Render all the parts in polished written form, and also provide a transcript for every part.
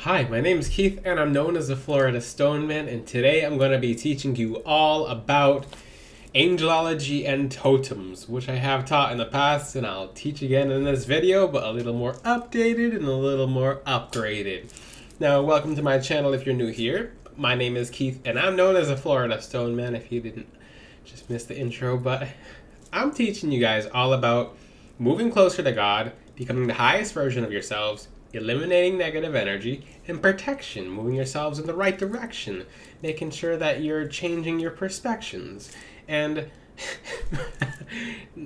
Hi, my name is Keith and I'm known as the Florida Stoneman, and today I'm going to be teaching you all about angelology and totems, which I have taught in the past and I'll teach again in this video, but a little more updated and a little more upgraded. Now, welcome to my channel if you're new here. My name is Keith and I'm known as the Florida Stoneman if you didn't just miss the intro, but I'm teaching you guys all about moving closer to God, becoming the highest version of yourselves, eliminating negative energy, and protection, moving yourselves in the right direction, making sure that you're changing your perspectives. And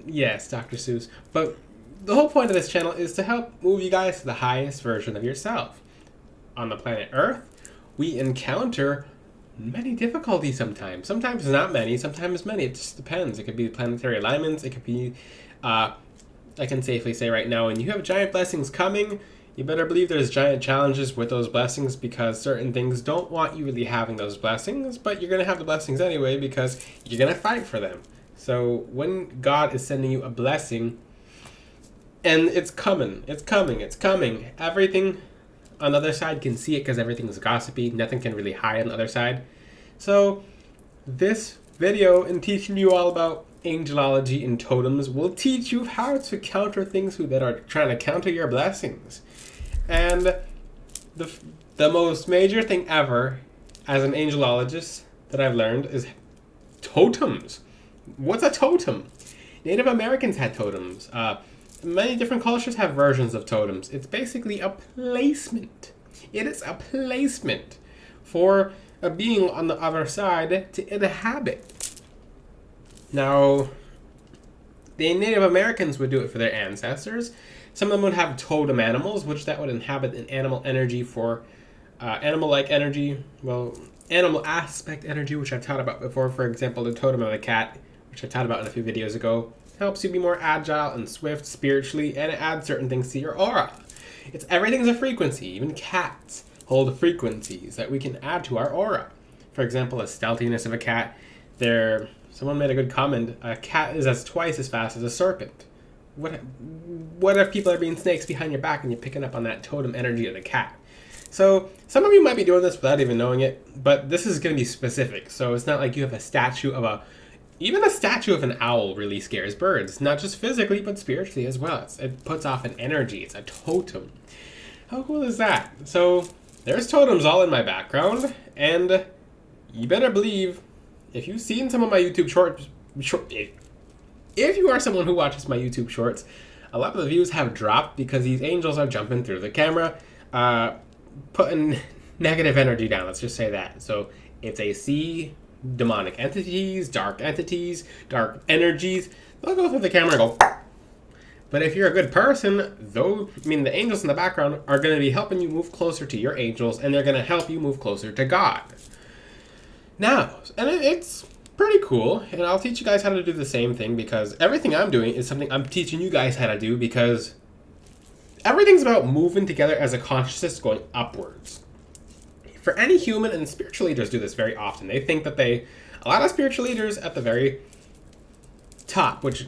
yes, Dr. Seuss. But the whole point of this channel is to help move you guys to the highest version of yourself. On the planet Earth, we encounter many difficulties sometimes. Sometimes not many, sometimes many. It just depends. It could be planetary alignments. It could be, I can safely say right now, and you have giant blessings coming, you better believe there's giant challenges with those blessings, because certain things don't want you really having those blessings, but you're going to have the blessings anyway because you're going to fight for them. So when God is sending you a blessing, and it's coming, everything on the other side can see it because everything's gossipy. Nothing can really hide on the other side. So this video and teaching you all about angelology and totems will teach you how to counter things that are trying to counter your blessings. And the most major thing ever as an angelologist that I've learned is totems. What's a totem? Native Americans had totems. Many different cultures have versions of totems. It's basically a placement. It is a placement for a being on the other side to inhabit. Now, the Native Americans would do it for their ancestors. Some of them would have totem animals, which that would inhabit an animal energy for animal-like energy. Well, animal aspect energy, which I've taught about before. For example, the totem of a cat, which I taught about in a few videos ago, helps you be more agile and swift spiritually, and it adds certain things to your aura. Everything's a frequency. Even cats hold frequencies that we can add to our aura. For example, the stealthiness of a cat. Someone made a good comment. A cat is twice as fast as a serpent. What if people are being snakes behind your back and you're picking up on that totem energy of the cat? So some of you might be doing this without even knowing it, but this is going to be specific. So it's not like you have a statue of even a statue of an owl really scares birds, not just physically, but spiritually as well. It puts off an energy. It's a totem. How cool is that? So there's totems all in my background, and you better believe if you've seen some of my YouTube shorts, if you are someone who watches my YouTube shorts, a lot of the views have dropped because these angels are jumping through the camera, putting negative energy down. Let's just say that. So if they see demonic entities, dark energies, they'll go through the camera and go. But if you're a good person, the angels in the background are going to be helping you move closer to your angels, and they're going to help you move closer to God. Now, and it's pretty cool, and I'll teach you guys how to do the same thing, because everything I'm doing is something I'm teaching you guys how to do, because everything's about moving together as a consciousness going upwards. For any human, and spiritual leaders do this very often, they think that a lot of spiritual leaders at the very top, which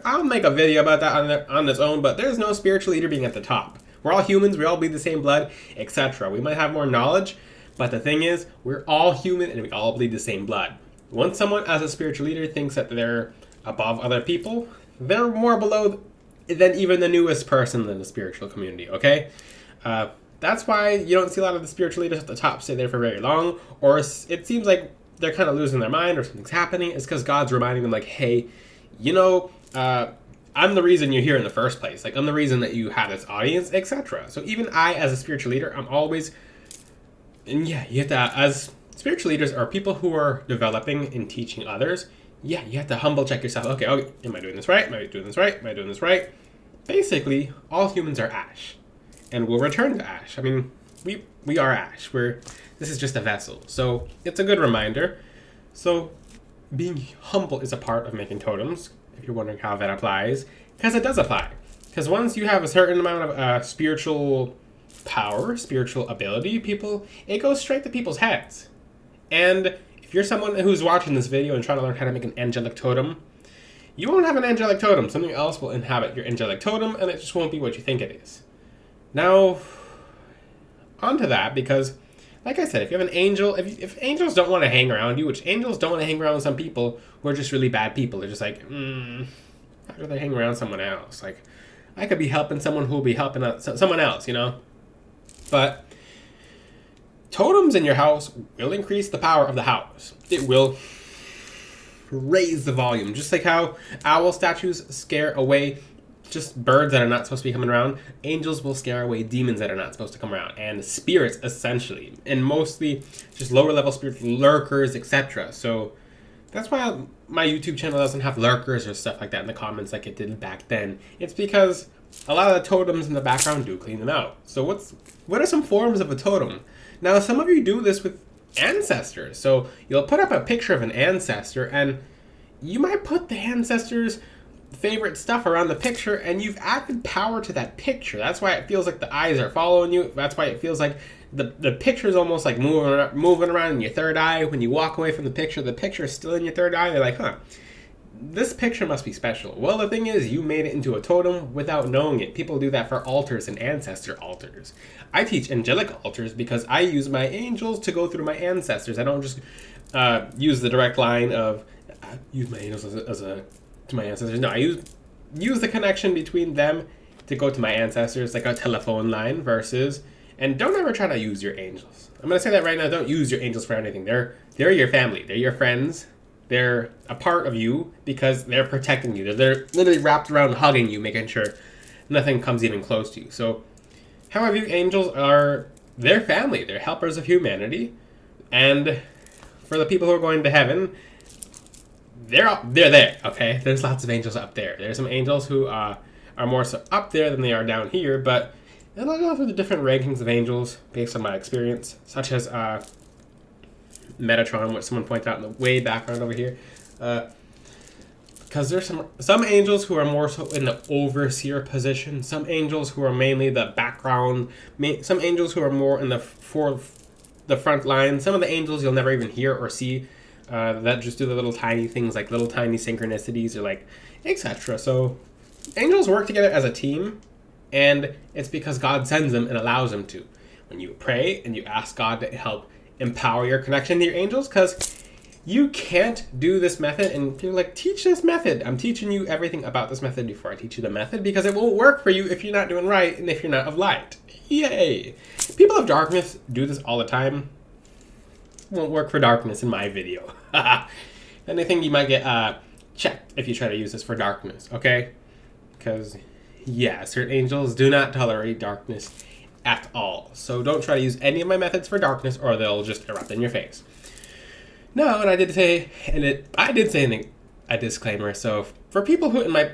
I'll make a video about that on its own, but there's no spiritual leader being at the top. We're all humans, we all bleed the same blood, etc. We might have more knowledge, but the thing is, we're all human and we all bleed the same blood. Once someone as a spiritual leader thinks that they're above other people, they're more below than even the newest person in the spiritual community, okay? That's why you don't see a lot of the spiritual leaders at the top stay there for very long, or it seems like they're kind of losing their mind or something's happening. It's because God's reminding them, like, hey, I'm the reason you're here in the first place. Like, I'm the reason that you have this audience, etc. So even I, as a spiritual leader, I'm always... And yeah, you have to, as spiritual leaders are people who are developing and teaching others, yeah, you have to humble check yourself. Okay, am I doing this right? Am I doing this right? Am I doing this right? Basically, all humans are ash, and we'll return to ash. I mean, we are ash. This is just a vessel. So it's a good reminder. So being humble is a part of making totems, if you're wondering how that applies, because it does apply. Because once you have a certain amount of spiritual power, spiritual ability, it goes straight to people's heads. And if you're someone who's watching this video and trying to learn how to make an angelic totem, you won't have an angelic totem. Something else will inhabit your angelic totem, and it just won't be what you think it is. Now, onto that because, like I said, if you have an angel, if angels don't want to hang around you, which angels don't want to hang around some people who are just really bad people. They're just like, I'd rather hang around someone else. Like, I could be helping someone who will be helping someone else, you know? But totems in your house will increase the power of the house. It will raise the volume. Just like how owl statues scare away just birds that are not supposed to be coming around, angels will scare away demons that are not supposed to come around, and spirits essentially, and mostly just lower level spirits, lurkers, etc. So that's why my YouTube channel doesn't have lurkers or stuff like that in the comments like it did back then. It's because a lot of the totems in the background do clean them out. So what are some forms of a totem? Now, some of you do this with ancestors. So you'll put up a picture of an ancestor, and you might put the ancestor's favorite stuff around the picture, and you've added power to that picture. That's why it feels like the eyes are following you. That's why it feels like the picture is almost like moving around in your third eye. When you walk away from the picture is still in your third eye. You're like, huh, this picture must be special. Well, the thing is, you made it into a totem without knowing it. People do that for altars and ancestor altars. I teach angelic altars because I use my angels to go through my ancestors. I don't just use the direct line of use my angels to my ancestors. No, I use the connection between them to go to my ancestors, like a telephone line versus. And don't ever try to use your angels. I'm gonna say that right now. Don't use your angels for anything. They're your family. They're your friends. They're a part of you because they're protecting you. They're literally wrapped around hugging you, making sure nothing comes even close to you. So, how I view angels are their family. They're helpers of humanity, and for the people who are going to heaven, they're there. Okay, there's lots of angels up there. There's some angels who are more so up there than they are down here, but and I'll go through the different rankings of angels based on my experience, such as Metatron, which someone pointed out in the way background over here. Because there's some angels who are more so in the overseer position, some angels who are mainly the background, some angels who are more in the front line, some of the angels you'll never even hear or see that just do the little tiny things like little tiny synchronicities or like etc. So angels work together as a team, and it's because God sends them and allows them to. When you pray and you ask God to help empower your connection to your angels, because you can't do this method and you're like, teach this method. I'm teaching you everything about this method before I teach you the method because it won't work for you if you're not doing right and if you're not of light. Yay! People of darkness do this all the time. Won't work for darkness in my video. Anything you might get checked if you try to use this for darkness, okay? Because yeah, certain angels do not tolerate darkness at all. So don't try to use any of my methods for darkness or they'll just erupt in your face. No, and I did say a disclaimer. So for people who in my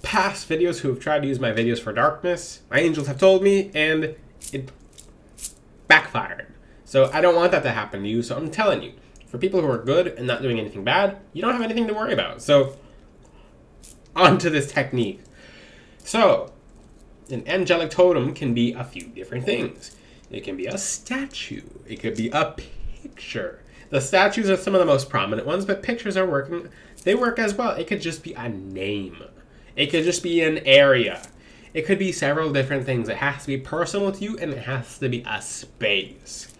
past videos who have tried to use my videos for darkness, my angels have told me and it backfired. So I don't want that to happen to you. So I'm telling you, for people who are good and not doing anything bad, you don't have anything to worry about. So on to this technique. So, an angelic totem can be a few different things. It can be a statue. It could be a picture. The statues are some of the most prominent ones, but pictures are working. They work as well. It could just be a name. It could just be an area. It could be several different things. It has to be personal to you, and it has to be a space.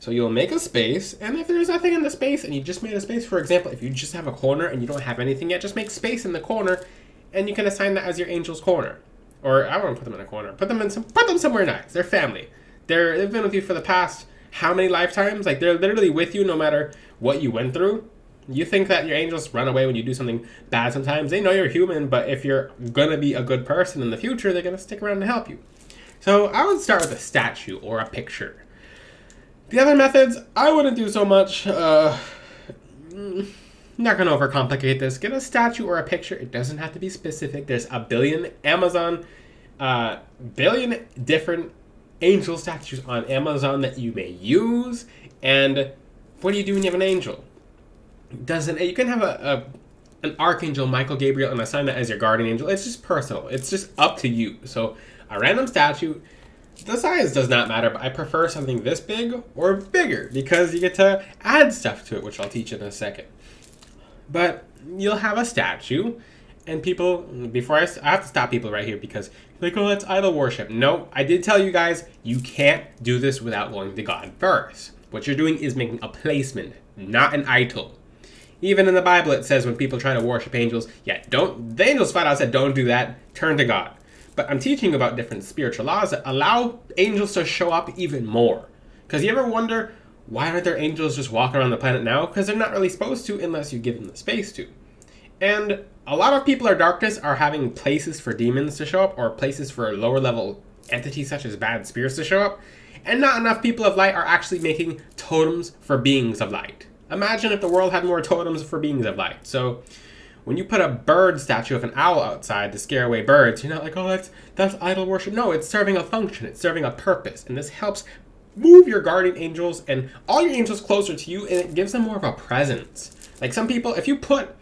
So you'll make a space, and if there's nothing in the space, and you just made a space, for example, if you just have a corner and you don't have anything yet, just make space in the corner, and you can assign that as your angel's corner. Or I won't put them in a corner. Put them somewhere nice. They're family. They've been with you for the past how many lifetimes? Like they're literally with you no matter what you went through. You think that your angels run away when you do something bad sometimes. They know you're human, but if you're gonna be a good person in the future, they're gonna stick around to help you. So I would start with a statue or a picture. The other methods, I wouldn't do so much. Not going to overcomplicate this. Get a statue or a picture. It doesn't have to be specific. There's a billion different angel statues on Amazon that you may use. And what do you do when you have an angel? You can have an archangel, Michael Gabriel, and assign that as your guardian angel. It's just personal. It's just up to you. So a random statue, the size does not matter, but I prefer something this big or bigger because you get to add stuff to it, which I'll teach in a second. But you'll have a statue, and people, I have to stop people right here because Like, oh, that's idol worship. No, I did tell you guys, you can't do this without going to God first. What you're doing is making a placement, not an idol. Even in the Bible, it says when people try to worship angels, the angels flat out said, don't do that, turn to God. But I'm teaching about different spiritual laws that allow angels to show up even more. Because you ever wonder, why aren't there angels just walking around the planet now? Because they're not really supposed to unless you give them the space to. And a lot of people of darkness are having places for demons to show up, or places for lower level entities such as bad spirits to show up. And not enough people of light are actually making totems for beings of light. Imagine if the world had more totems for beings of light. So when you put a bird statue of an owl outside to scare away birds, you're not like, oh, that's idol worship. No, it's serving a function. It's serving a purpose. And this helps move your guardian angels and all your angels closer to you, and it gives them more of a presence. Like some people, if you put,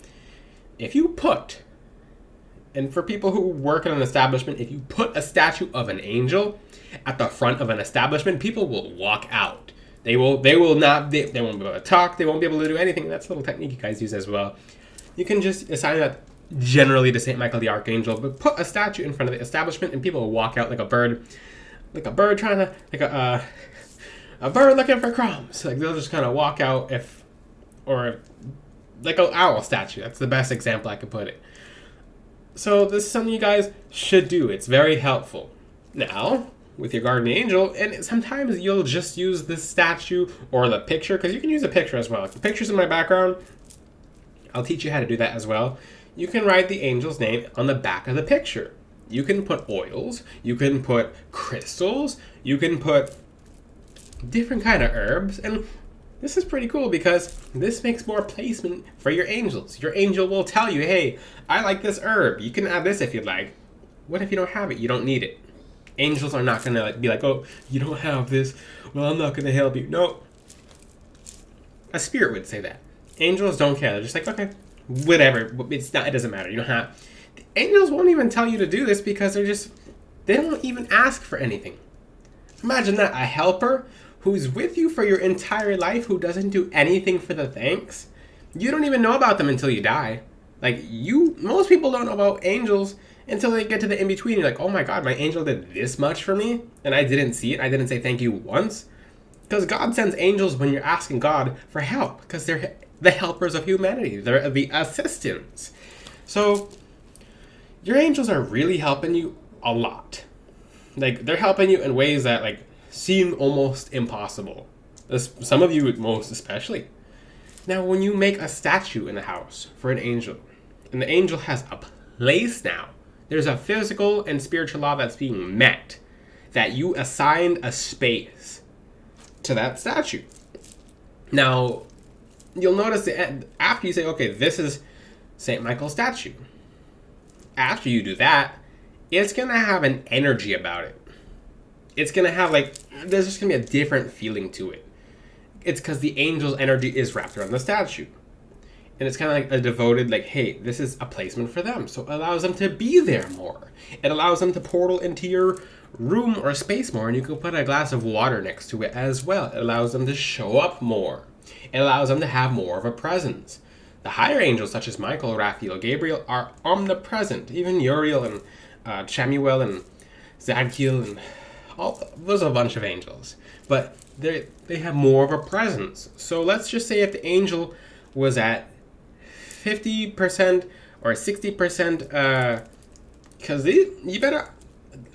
and for people who work in an establishment, if you put a statue of an angel at the front of an establishment, people will walk out. They won't be able to talk. They won't be able to do anything. That's a little technique you guys use as well. You can just assign that generally to St. Michael the Archangel, but put a statue in front of the establishment and people will walk out like a bird trying to, like a bird looking for crumbs. Like they'll just kind of walk out or like an owl statue. That's the best example I could put it. So this is something you guys should do. It's very helpful. Now, with your guardian angel, and sometimes you'll just use this statue or the picture, because you can use a picture as well. If the picture's in my background, I'll teach you how to do that as well. You can write the angel's name on the back of the picture. You can put oils, you can put crystals, you can put different kind of herbs, and this is pretty cool because this makes more placement for your angels. Your angel will tell you, hey, I like this herb. You can add this if you'd like. What if you don't have it? You don't need it. Angels are not going to be like, oh, you don't have this. Well, I'm not going to help you. No. A spirit would say that. Angels don't care. They're just like, okay, whatever. It doesn't matter. You don't have. The angels won't even tell you to do this because they don't even ask for anything. Imagine that, a helper who's with you for your entire life, who doesn't do anything for the thanks. You don't even know about them until you die. Most people don't know about angels until they get to the in-between. You're like, oh my God, my angel did this much for me, and I didn't see it. I didn't say thank you once. Because God sends angels when you're asking God for help, because they're the helpers of humanity. They're the assistants. So your angels are really helping you a lot. They're helping you in ways that seem almost impossible. Some of you most especially. Now, when you make a statue in the house for an angel, and the angel has a place now, there's a physical and spiritual law that's being met, that you assigned a space to that statue. Now, you'll notice that after you say, okay, this is St. Michael's statue, after you do that, it's going to have an energy about it. It's going to have there's just going to be a different feeling to it. It's because the angel's energy is wrapped around the statue. And it's kind of like a devoted, hey, this is a placement for them. So it allows them to be there more. It allows them to portal into your room or space more. And you can put a glass of water next to it as well. It allows them to show up more. It allows them to have more of a presence. The higher angels, such as Michael, Raphael, Gabriel, are omnipresent. Even Uriel and Chamuel and Zadkiel and there's a bunch of angels. But they have more of a presence. So let's just say if the angel was at 50% or 60%, because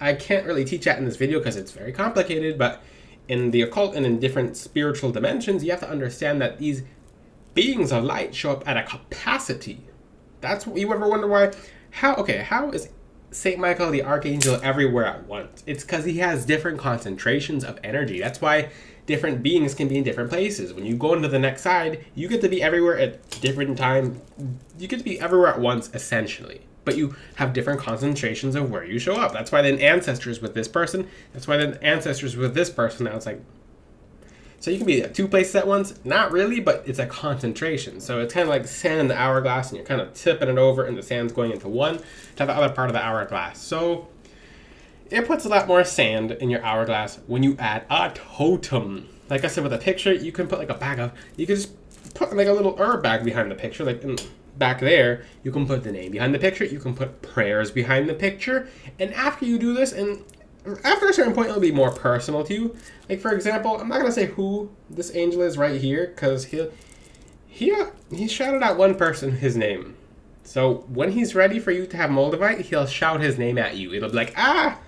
I can't really teach that in this video because it's very complicated, but in the occult and in different spiritual dimensions, you have to understand that these beings of light show up at a capacity. That's what you ever wonder why? How is St. Michael the Archangel everywhere at once? It's because he has different concentrations of energy. That's why different beings can be in different places. When you go into the next side, you get to be everywhere at different time. You get to be everywhere at once, essentially. But you have different concentrations of where you show up. That's why the ancestors with this person. That's why the ancestors with this person. Now it's so you can be at two places at once. Not really, but it's a concentration. So it's kind of like sand in the hourglass, and you're kind of tipping it over, and the sand's going into one to the other part of the hourglass. So it puts a lot more sand in your hourglass when you add a totem. Like I said with a picture, you can put you can just put a little herb bag behind the picture, and back there, you can put the name behind the picture, you can put prayers behind the picture, and after you do this, and after a certain point, it'll be more personal to you. Like, for example, I'm not going to say who this angel is right here, because he shouted out one person his name. So when he's ready for you to have Moldavite, he'll shout his name at you. It'll be like, ah!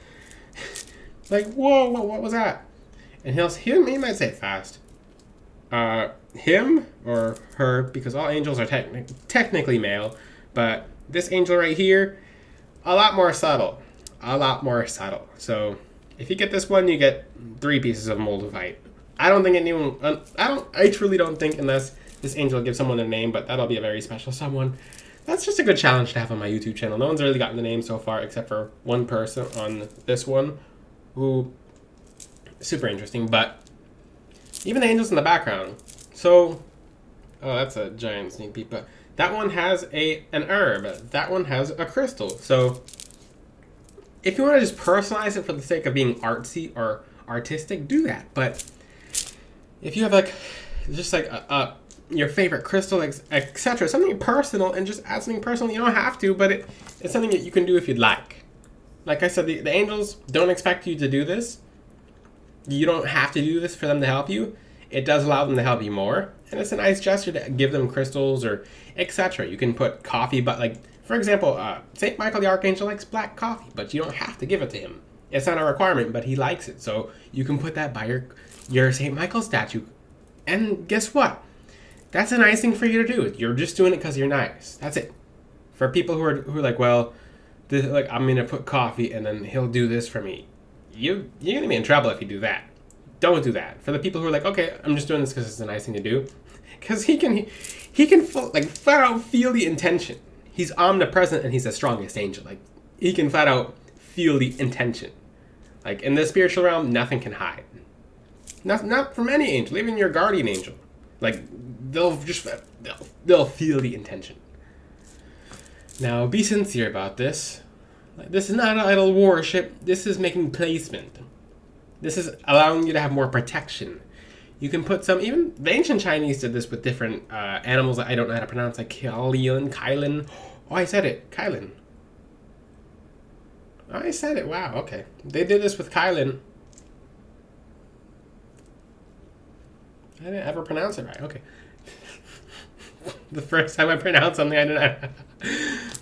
Like, whoa, what was that? And he might say it fast. Him or her, because all angels are technically male, but this angel right here, a lot more subtle. A lot more subtle. So if you get this one, you get 3 pieces of Moldavite. I truly don't think, unless this angel gives someone a name, but that'll be a very special someone. That's just a good challenge to have on my YouTube channel. No one's really gotten the name so far, except for one person on this one, who, super interesting, but even the angels in the background. So, oh, that's a giant sneak peek, but that one has an herb. That one has a crystal. So, if you want to just personalize it for the sake of being artsy or artistic, do that. But if you have like, just like your favorite crystal, etc., something personal, and just add something personal, you don't have to, but it's something that you can do if you'd like. Like I said, the angels don't expect you to do this. You don't have to do this for them to help you. It does allow them to help you more, and it's a nice gesture to give them crystals or etc. You can put coffee, but like, for example, St. Michael the Archangel likes black coffee, but you don't have to give it to him. It's not a requirement, but he likes it, so you can put that by your St. Michael statue. And guess what? That's a nice thing for you to do. You're just doing it because you're nice. That's it. For people who are like, well, I'm gonna put coffee and then he'll do this for me. You're gonna be in trouble if you do that. Don't do that. For the people who are like, okay, I'm just doing this because it's a nice thing to do, because he can flat out feel the intention. He's omnipresent and he's the strongest angel. Like, he can flat out feel the intention. Like, in the spiritual realm, nothing can hide. Not from any angel, even your guardian angel. Like, they'll feel the intention. Now, be sincere about this. This is not idol worship. This is making placement. This is allowing you to have more protection. You can put some, even the ancient Chinese did this with different animals that I don't know how to pronounce, like Kylan. Oh, I said it. Kylan. Oh, I said it. Wow, okay. They did this with Kylan. I didn't ever pronounce it right. Okay. The first time I pronounced something, I didn't.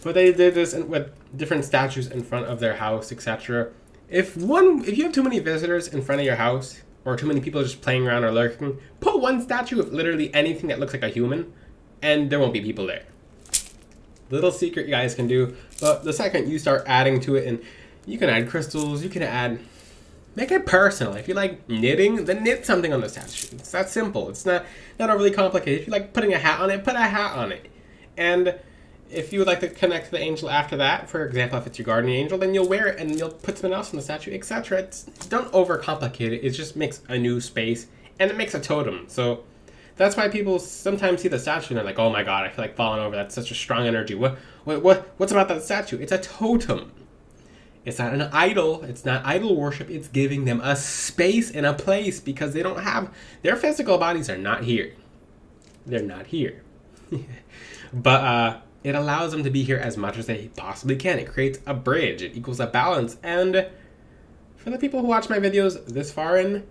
But they did this with different statues in front of their house, etc. If you have too many visitors in front of your house, or too many people just playing around or lurking, put one statue of literally anything that looks like a human, and there won't be people there. Little secret you guys can do. But the second you start adding to it, and you can add crystals, you can make it personal. If you like knitting, then knit something on the statue. It's that simple. It's not overly complicated. If you like putting a hat on it, put a hat on it. And if you would like to connect to the angel after that, for example, if it's your guardian angel, then you'll wear it and you'll put something else on the statue, etc. Don't overcomplicate it. It just makes a new space, and it makes a totem. So that's why people sometimes see the statue and they're like, oh my god, I feel like falling over. That's such a strong energy. What's about that statue? It's a totem. It's not an idol. It's not idol worship. It's giving them a space and a place, because they don't have, their physical bodies are not here. They're not here. But it allows them to be here as much as they possibly can. It creates a bridge. It equals a balance. And for the people who watch my videos this far in,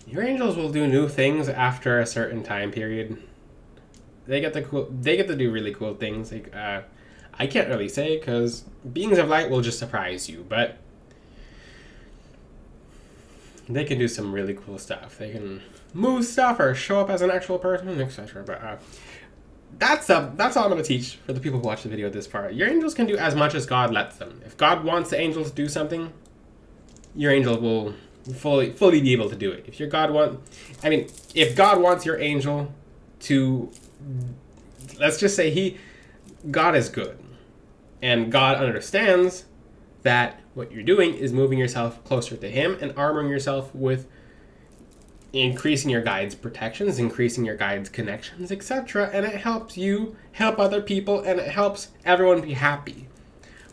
your angels will do new things after a certain time period. They get to do really cool things. Like, I can't really say, because beings of light will just surprise you, but they can do some really cool stuff. They can move stuff or show up as an actual person, etc. But that's all I'm going to teach for the people who watch the video this far. Your angels can do as much as God lets them. If God wants the angels to do something, your angel will fully be able to do it. If God wants your angel to, let's just say God is good, and God understands that what you're doing is moving yourself closer to Him and armoring yourself with increasing your guide's protections, increasing your guide's connections, etc. And it helps you help other people, and it helps everyone be happy.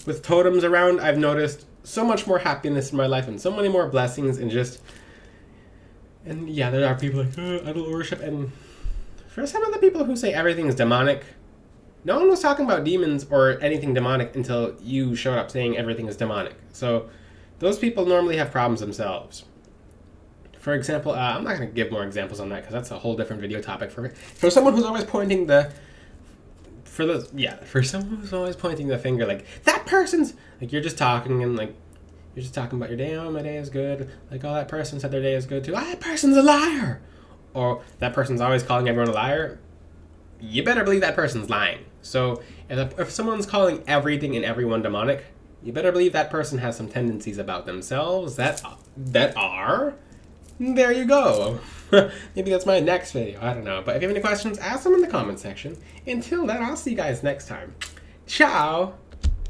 With totems around, I've noticed so much more happiness in my life and so many more blessings, and yeah, there are people like idol worship, and for some of the people who say everything is demonic, No one was talking about demons or anything demonic until you showed up saying everything is demonic. So those people normally have problems themselves. For example, I'm not going to give more examples on that because that's a whole different video topic for someone who's always pointing for someone who's always pointing the finger like that person's like you're just talking and like you're just talking about your day. Oh, my day is good. Like, oh, that person said their day is good too. Ah, that person's a liar. Or that person's always calling everyone a liar. You better believe that person's lying. So if someone's calling everything and everyone demonic, you better believe that person has some tendencies about themselves that are. There you go. Maybe that's my next video. I don't know. But if you have any questions, ask them in the comment section. Until then, I'll see you guys next time. Ciao.